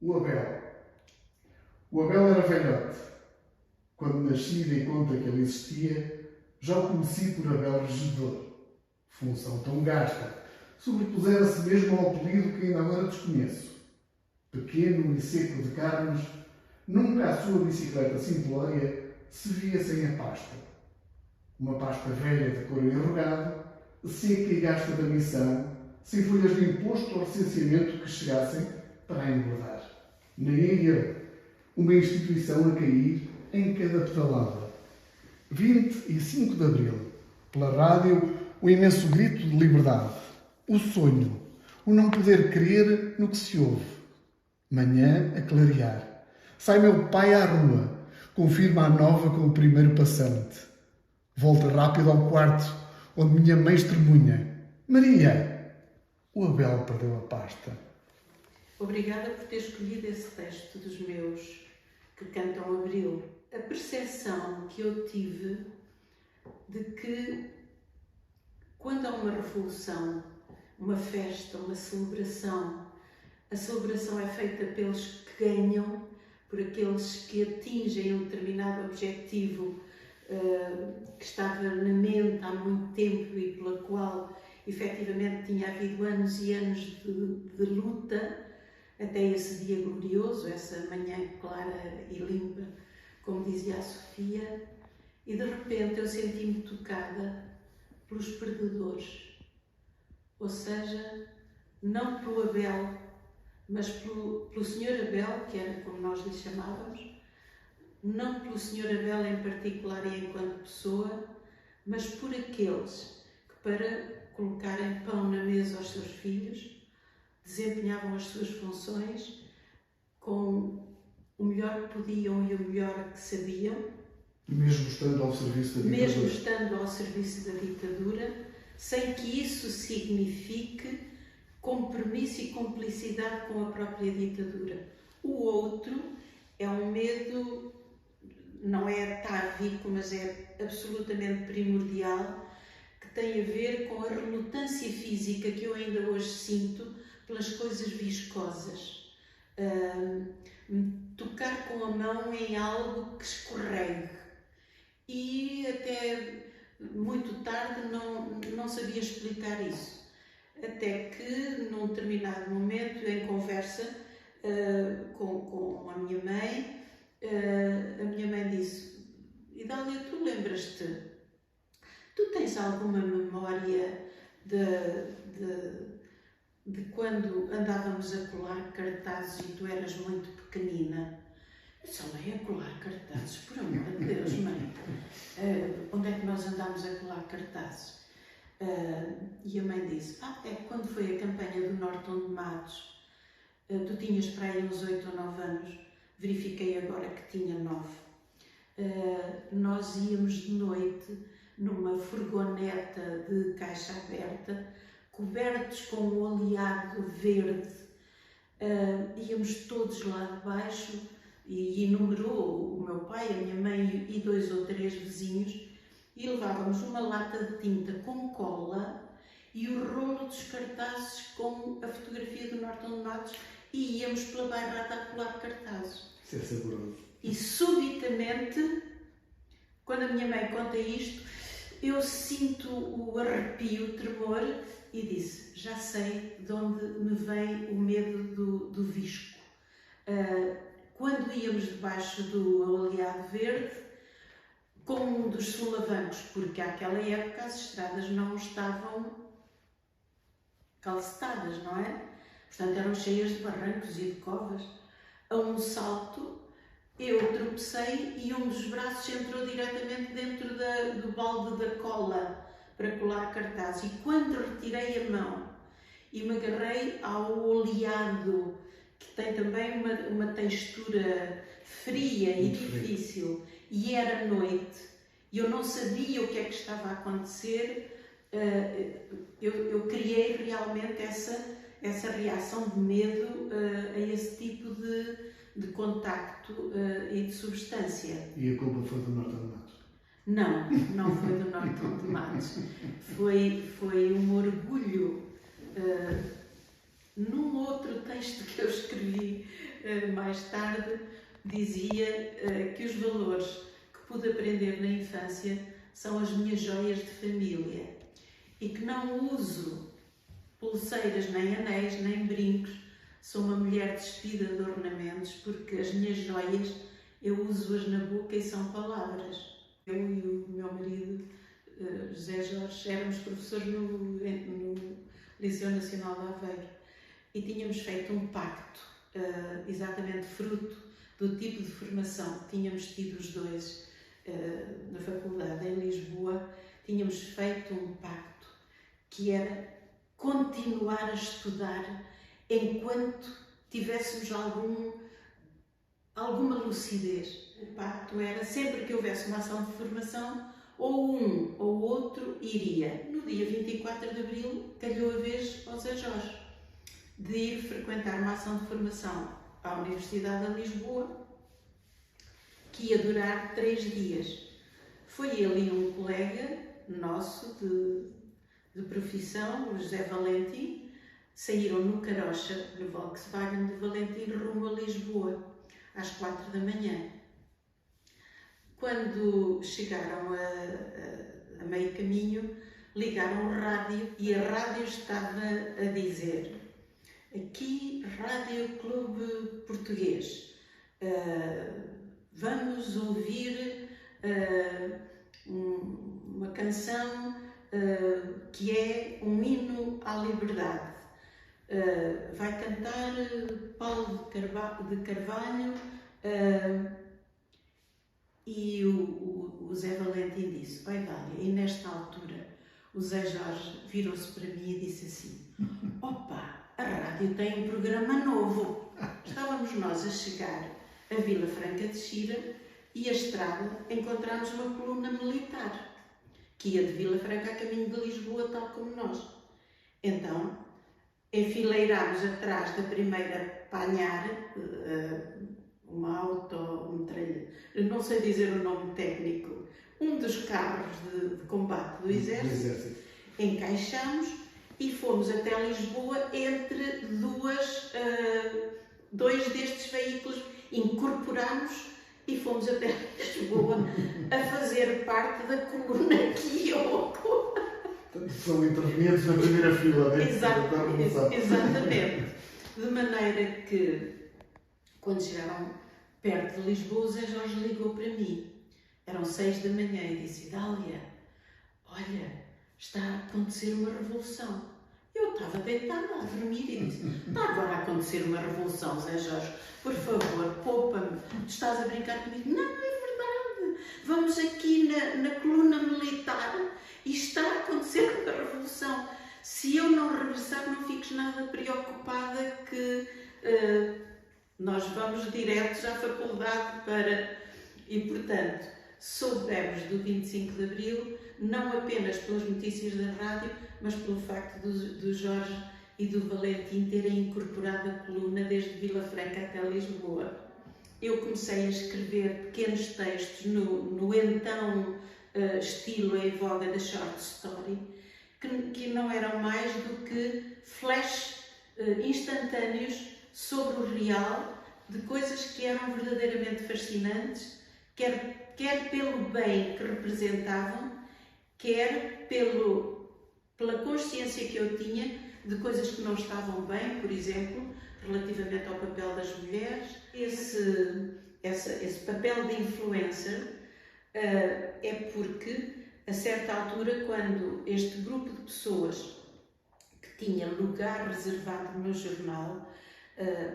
O Abel. O Abel era velhote. Quando nasci e dei conta que ele existia, já o conheci por Abel Regedor. Função tão gasta, sobrepusera-se mesmo ao apelido que ainda agora desconheço. Pequeno e seco de carnes, nunca a sua bicicleta simplória se via sem a pasta. Uma pasta velha de couro enrugado, seca e gasta da missão, sem folhas de imposto ou licenciamento que chegassem para a engordar. Nem ele, uma instituição a cair em cada pedalada. 25 de Abril. Pela rádio, o imenso grito de liberdade. O sonho. O não poder crer no que se ouve. Manhã a clarear. Sai meu pai à rua. Confirma a nova com o primeiro passante. Volta rápido ao quarto, onde minha mãe estremunha. Maria! O Abel perdeu a pasta. Obrigada por ter escolhido esse texto dos meus que cantam Abril. A percepção que eu tive de que quando há uma revolução, uma festa, uma celebração, a celebração é feita pelos que ganham, por aqueles que atingem um determinado objetivo que estava na mente há muito tempo e pela qual efetivamente tinha havido anos e anos de luta até esse dia glorioso, essa manhã clara e limpa, como dizia a Sofia, e de repente eu senti-me tocada pelos perdedores, ou seja, não pelo Abel, mas pelo Sr. Abel, que era como nós lhe chamávamos, não pelo Sr. Abel em particular e enquanto pessoa, mas por aqueles que, para colocarem pão na mesa aos seus filhos, desempenhavam as suas funções com o melhor que podiam e o melhor que sabiam. Mesmo estando ao serviço da ditadura. Mesmo estando ao serviço da ditadura, sem que isso signifique compromisso e cumplicidade com a própria ditadura. O outro é um medo, não é atávico, mas é absolutamente primordial, que tem a ver com a relutância física que eu ainda hoje sinto pelas coisas viscosas. Tocar com a mão em algo que escorregue. E até muito tarde não sabia explicar isso. Até que, num determinado momento, em conversa com a minha mãe disse: Idália, tu lembras-te? Tu tens alguma memória de quando andávamos a colar cartazes e tu eras muito pequenina? Eu só andei a colar cartazes, por amor de Deus, mãe. Onde é que nós andámos a colar cartazes? E a mãe disse: é que quando foi a campanha do Norton de Matos, tu tinhas para aí uns 8 ou 9 anos, verifiquei agora que tinha 9. Nós íamos de noite numa furgoneta de caixa aberta, cobertos com um oleado verde, íamos todos lá de baixo e enumerou o meu pai, a minha mãe e 2 ou 3 vizinhos, e levávamos uma lata de tinta com cola e o rolo dos cartazes com a fotografia do Norton de Matos e íamos pela bairrada a colar cartazes. Isso é saboroso. E subitamente, quando a minha mãe conta isto, eu sinto o arrepio, o tremor, e disse: já sei de onde me vem o medo do visco. Quando íamos debaixo do oleado verde, com um dos solavancos, porque àquela época as estradas não estavam calcetadas, não é? Portanto, eram cheias de barrancos e de covas. A um salto, eu tropecei e um dos braços entrou diretamente dentro do balde da cola para colar cartazes. E quando retirei a mão e me agarrei ao oleado, que tem também uma textura fria e difícil, e era noite, e eu não sabia o que é que estava a acontecer, eu criei realmente essa reação de medo a esse tipo de contacto e de substância. E a culpa foi do Norton de Matos? Não foi do Norton de Matos. Foi um orgulho num outro texto que eu escrevi mais tarde, dizia que os valores que pude aprender na infância são as minhas joias de família e que não uso pulseiras, nem anéis, nem brincos. Sou uma mulher despida de ornamentos porque as minhas joias eu uso-as na boca e são palavras. Eu e o meu marido, José Jorge, éramos professores no Liceu Nacional de Aveiro e tínhamos feito um pacto, exatamente fruto do tipo de formação que tínhamos tido os dois na faculdade em Lisboa. Tínhamos feito um pacto que era continuar a estudar enquanto tivéssemos alguma lucidez. O pacto era, sempre que houvesse uma ação de formação, ou um ou outro iria. No dia 24 de Abril, calhou a vez ao Zé Jorge de ir frequentar uma ação de formação à Universidade de Lisboa, que ia durar 3 dias. Foi ele e um colega nosso de profissão, o José Valentim, saíram no Carocha, no Volkswagen de Valentim, rumo a Lisboa, às 4 da manhã. Quando chegaram a meio caminho, ligaram o rádio e a rádio estava a dizer: aqui, Rádio Clube Português, vamos ouvir uma canção que é um hino à liberdade. Vai cantar Paulo de Carvalho. E o Zé Valentim disse: oi Dália, e nesta altura o Zé Jorge virou-se para mim e disse assim: opa, a rádio tem um programa novo. Estávamos nós a chegar a Vila Franca de Xira e a estrada encontramos uma coluna militar que ia de Vila Franca a caminho de Lisboa, tal como nós. Então enfileirámos atrás da primeira Panhar, uma autometralha, não sei dizer o nome técnico, um dos carros de combate do Exército. Encaixámos e fomos até Lisboa entre dois destes veículos, incorporámos e fomos até Lisboa a fazer parte da coluna que ia ao São intervenientes na primeira fila dentro da Revolução. Exatamente. De maneira que, quando chegaram perto de Lisboa, o Zé Jorge ligou para mim. Eram 6 da manhã e disse: Dália, olha, está a acontecer uma revolução. Eu estava deitada a dormir e disse: está agora a acontecer uma revolução, Zé Jorge, por favor, poupa-me, tu estás a brincar comigo? Não, é verdade, vamos aqui na coluna militar e está a acontecer uma revolução. Se eu não regressar, não fiques nada preocupada que nós vamos diretos à faculdade para... E, portanto, soubemos do 25 de Abril, não apenas pelas notícias da rádio, mas pelo facto do Jorge e do Valentim terem incorporado a coluna desde Vila Franca até Lisboa. Eu comecei a escrever pequenos textos no então estilo em voga da short story, que não eram mais do que flash instantâneos sobre o real, de coisas que eram verdadeiramente fascinantes, quer pelo bem que representavam, quer pela consciência que eu tinha de coisas que não estavam bem, por exemplo, relativamente ao papel das mulheres. Esse papel de influencer é porque, a certa altura, quando este grupo de pessoas que tinha lugar reservado no jornal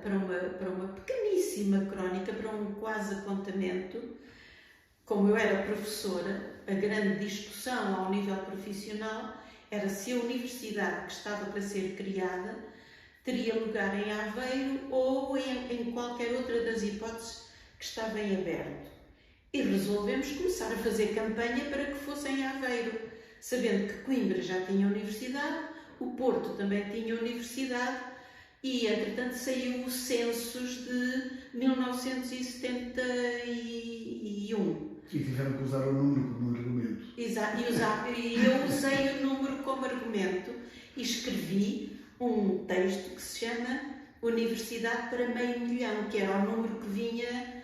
para uma pequeníssima crónica, para um quase apontamento, como eu era professora, a grande discussão ao nível profissional era se a universidade que estava para ser criada teria lugar em Aveiro ou em qualquer outra das hipóteses que estava em aberto. E resolvemos começar a fazer campanha para que fosse em Aveiro, sabendo que Coimbra já tinha universidade, o Porto também tinha universidade e, entretanto, saiu o Census de 1971. E tiveram que usar o número como argumento. Exato, e eu usei o número como argumento e escrevi um texto que se chama universidade para 500.000, que era o número que vinha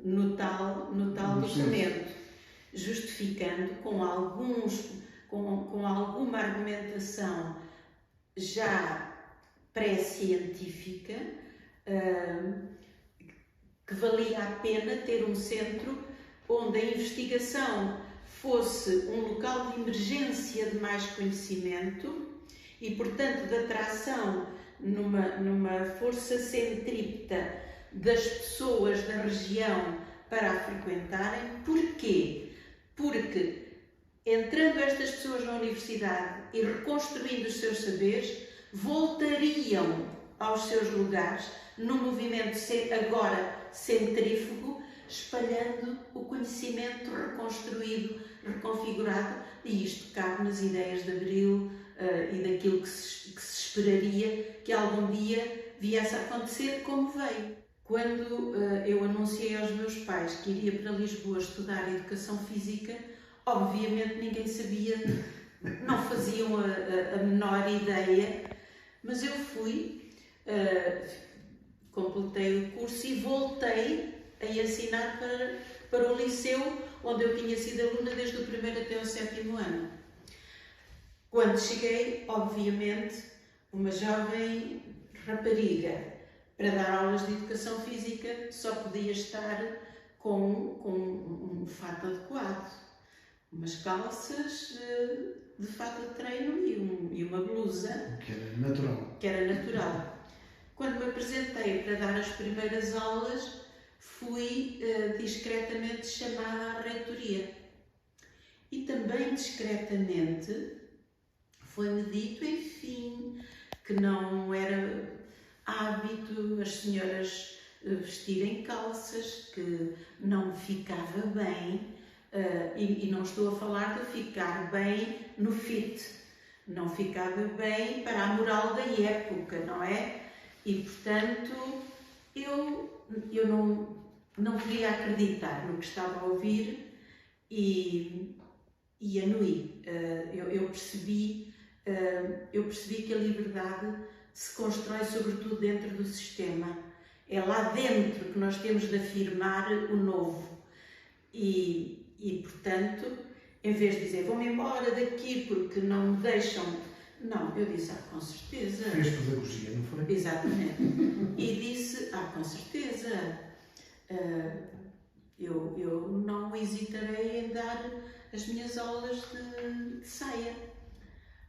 no tal documento, justificando com alguma argumentação já pré-científica que valia a pena ter um centro onde a investigação fosse um local de emergência de mais conhecimento e, portanto, de atração numa força centrípeta das pessoas da região para a frequentarem. Porquê? Porque, entrando estas pessoas na universidade e reconstruindo os seus saberes, voltariam aos seus lugares num movimento agora centrífugo, espalhando o conhecimento reconstruído, reconfigurado, e isto cabe nas ideias de Abril e daquilo que se esperaria que algum dia viesse a acontecer, como veio. Quando eu anunciei aos meus pais que iria para Lisboa estudar Educação Física, obviamente ninguém sabia, não faziam a menor ideia, mas eu fui, completei o curso e voltei a ensinar para o liceu, onde eu tinha sido aluna desde o 1º até o 7º ano. Quando cheguei, obviamente, uma jovem rapariga, para dar aulas de Educação Física, só podia estar com um fato adequado, umas calças de fato de treino e uma blusa. Que era natural. Quando me apresentei para dar as primeiras aulas, fui discretamente chamada à reitoria. E também discretamente foi-me dito, enfim, que não era hábito as senhoras vestirem calças, que não ficava bem, e não estou a falar de ficar bem no fit, não ficava bem para a moral da época, não é? E, portanto, eu não queria acreditar no que estava a ouvir e anuí. Eu percebi que a liberdade se constrói sobretudo dentro do sistema. É lá dentro que nós temos de afirmar o novo. E portanto, em vez de dizer vão-me embora daqui porque não me deixam... Não, eu disse, com certeza. Fez pedagogia, não foi? Exatamente. E disse, com certeza. Eu não hesitarei em dar as minhas aulas de saia.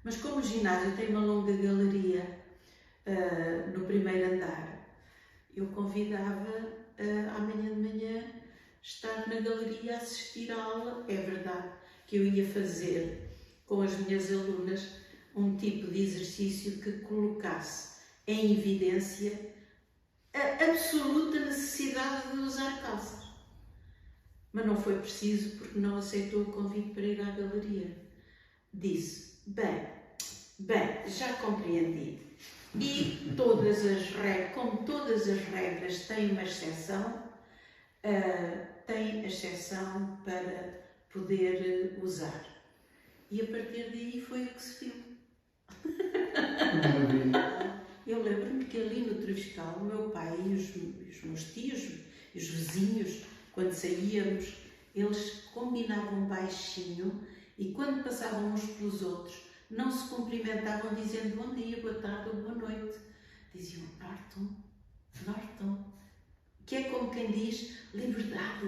Mas como o ginásio tem uma longa galeria no primeiro andar, eu convidava amanhã de manhã estar na galeria a assistir à aula. É verdade que eu ia fazer com as minhas alunas um tipo de exercício que colocasse em evidência a absoluta necessidade de usar calças. Mas não foi preciso, porque não aceitou o convite para ir à galeria. Disse, bem, já compreendi. E como todas as regras têm uma exceção, tem exceção para poder usar. E a partir daí foi o que se viu. Eu lembro-me que ali no Travescal, o meu pai e os meus tios, e os vizinhos, quando saíamos, eles combinavam baixinho e quando passavam uns pelos outros, não se cumprimentavam dizendo bom dia, boa tarde ou boa noite. Diziam Norton, que é como quem diz liberdade,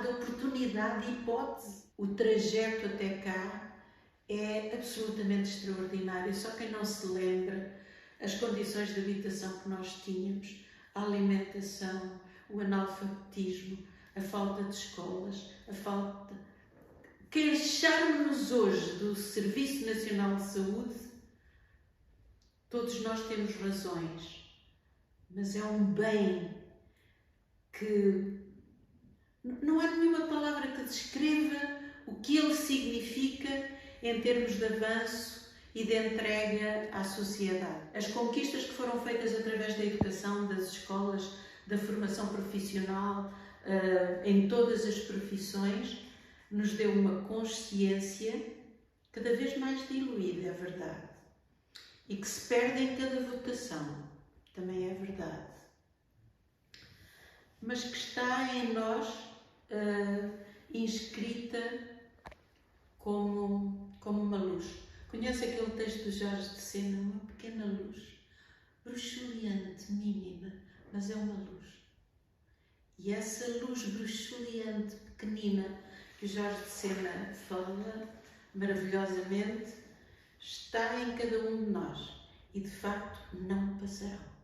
oportunidade, hipótese. O trajeto até cá é absolutamente extraordinário. Só quem não se lembra as condições de habitação que nós tínhamos, a alimentação, o analfabetismo, a falta de escolas, Queixarmos-nos hoje do Serviço Nacional de Saúde, todos nós temos razões, mas é um bem que não há nenhuma palavra que descreva o que ele significa em termos de avanço e de entrega à sociedade. As conquistas que foram feitas através da educação, das escolas, da formação profissional, em todas as profissões, nos deu uma consciência cada vez mais diluída, é verdade. e que se perde em cada votação, também é verdade, mas que está em nós inscrita como uma luz. Conhece aquele texto do Jorge de Sena, uma pequena luz, bruxuleante, mínima, mas é uma luz. E essa luz bruxuleante, pequenina, que o Jorge de Sena fala maravilhosamente, está em cada um de nós e de facto não passarão.